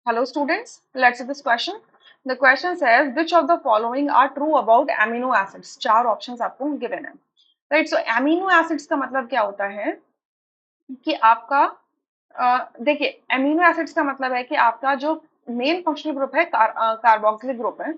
Hello students, let's see this question. The question says which of the following are true about amino acids? चार options आपको given है. Right, so amino acids का मतलब क्या होता है कि आपका देखिए अमीनो एसिड्स का मतलब है कि आपका जो मेन फंक्शनल ग्रुप है कार्बोक्सिलिक ग्रुप है,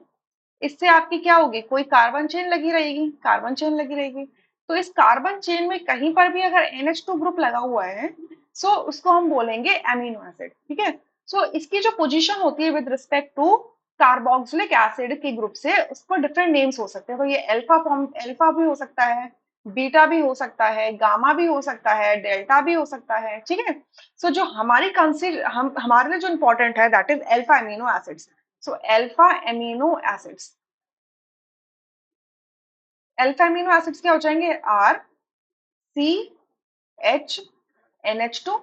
इससे आपकी क्या होगी, कोई कार्बन चेन लगी रहेगी, कार्बन चेन लगी रहेगी. तो इस कार्बन चेन में कहीं पर भी अगर NH2 ग्रुप लगा हुआ है, सो उसको हम बोलेंगे अमीनो एसिड. ठीक है. सो इसकी जो पोजीशन होती है with respect to carboxylic acid के ग्रुप से, उसको डिफरेंट नेम्स हो सकते हैं. तो ये अल्फा फॉर्म, अल्फा भी हो सकता है, बीटा भी हो सकता है, गामा भी हो सकता है, डेल्टा भी हो सकता है. ठीक है. सो जो हमारी हमारे लिए जो इंपॉर्टेंट है that is alpha amino acids. So alpha amino acids, alpha amino acids क्या हो जाएंगे, R C H NH2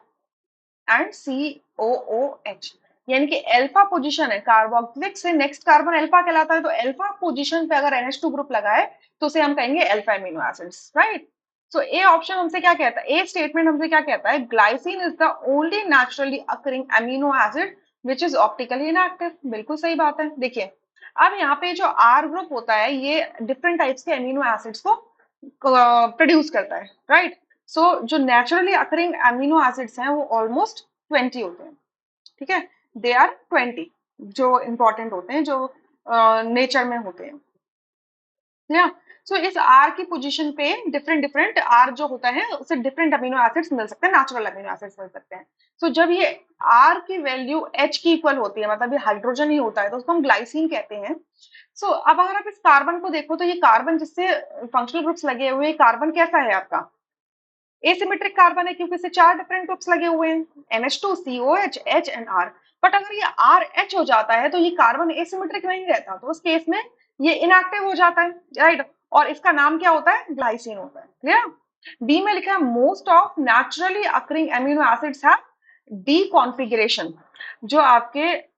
and COOH. यानी कि अल्फा पोजीशन है, कार्बोक्सिलिक से नेक्स्ट कार्बन अल्फा कहलाता है. तो अल्फा पोजीशन पे अगर NH2 ग्रुप लगा है तो उसे हम कहेंगे alpha amino acids. Right. So A option हमसे क्या कहता है, ए स्टेटमेंट हमसे क्या कहता है, glycine is the only naturally occurring amino acid which is optically inactive. बिल्कुल सही बात है. देखिए अब यहाँ पे जो आर ग्रुप होता है ये डिफरेंट टाइप्स के अमीनो एसिड्स को प्रोड्यूस करता है. राइट. सो जो नेचुरली अकरिंग अमीनो एसिड्स हैं वो ऑलमोस्ट 20 होते हैं. ठीक है. दे आर 20 जो इंपॉर्टेंट होते हैं, जो नेचर में होते हैं. या सो इस आर की पोजीशन पे डिफरेंट डिफरेंट आर जो होता है उससे डिफरेंट अमीनो एसिड्स मिल सकते हैं, नेचुरल अमीनो एसिड्स मिल सकते हैं. सो जब ये आर की वैल्यू एच की इक्वल होती है, मतलब ये हाइड्रोजन ही होता है, तो उसको हम ग्लाइसिन कहते हैं. अब अगर आप इस कार्बन को देखो तो ये कार्बन जिससे फंक्शनल ग्रुप्स लगे हुए, कार्बन कैसा है आपका, एसिमेट्रिक कार्बन है, क्योंकि इसे चार डिफरेंट ग्रुप्स लगे हुए हैं, NH2 COH H and R. But अगर ये RH हो जाता है तो ये कार्बन एसिमेट्रिक नहीं रहता, तो उस केस में ये इनएक्टिव हो जाता है. राइट. और इसका नाम क्या होता है, ग्लाइसिन होता है. क्लियर. बी में लिखा है most of naturally occurring amino acids have D configuration. जो आपके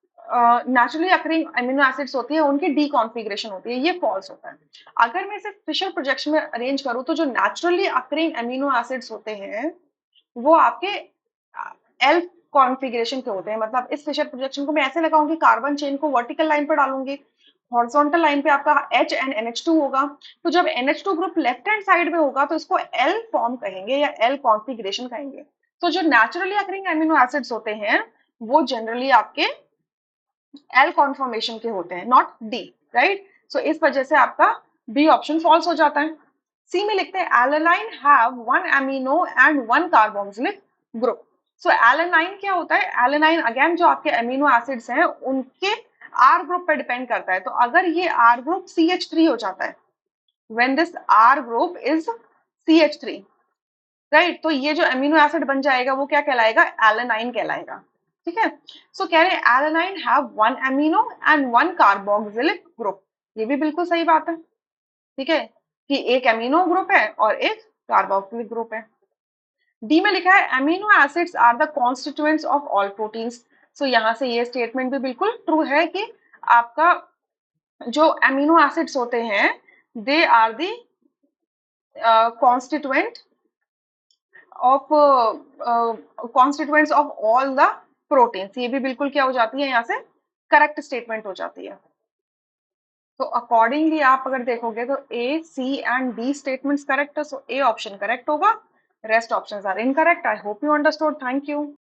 नेचुरली अकरिंग अमीनो एसिड्स होती है उनकी डी कॉन्फ़िगरेशन होती है, ये फॉल्स होता है. अगर मैं इसे फिशर प्रोजेक्शन में अरेंज करूं तो जो नेचुरली अकरिंग अमीनो एसिड्स होते हैं वो आपके एल कॉन्फ़िगरेशन के होते हैं. मतलब इस फिशर प्रोजेक्शन को मैं ऐसे लगाऊंगी, कार्बन चेन को वर्टिकल लाइन पर डालूंगी, हॉरिजॉन्टल लाइन पे आपका H एंड NH2 होगा. तो जब NH2 group left hand side में होगा तो इसको L फॉर्म कहेंगे या L कॉन्फ़िगरेशन कहेंगे. तो जो नेचुरली अकरिंग अमीनो एसिड्स होते हैं वो जनरली आपके एल कॉन्फॉर्मेशन के होते हैं, नॉट डी. राइट. सो इस वजह से आपका बी ऑप्शन फॉल्स हो जाता है. सी में लिखते हैं alanine have one amino and one carboxylic group. So alanine क्या होता है, एलानाइन अगेन जो आपके अमीनो एसिड्स हैं उनके आर ग्रुप पे डिपेंड करता है. तो अगर ये आर ग्रुप CH3 हो जाता है, when this R group is CH3, right, तो ये जो अमीनो एसिड बन जाएगा वो क्या कहलाएगा, एलानाइन कहलाएगा. ठीक है. सो कह रहे हैं alanine have one amino and one carboxylic group. ये भी बिल्कुल सही बात है. ठीक है, कि एक अमीनो ग्रुप है और एक कार्बोक्सिलिक ग्रुप है. डी में लिखा है amino acids are the constituents of all proteins. So यहां से ये स्टेटमेंट भी बिल्कुल ट्रू है कि आपका जो अमीनो एसिड्स होते हैं they are the constituent of constituents of all the proteins. ये भी बिल्कुल क्या हो जाती है, यहाँ से करेक्ट स्टेटमेंट हो जाती है. तो अकॉर्डिंगली आप अगर देखोगे तो A, C and D statements correct है. सो ए ऑप्शन करेक्ट होगा, rest options are incorrect. I hope you understood. Thank you.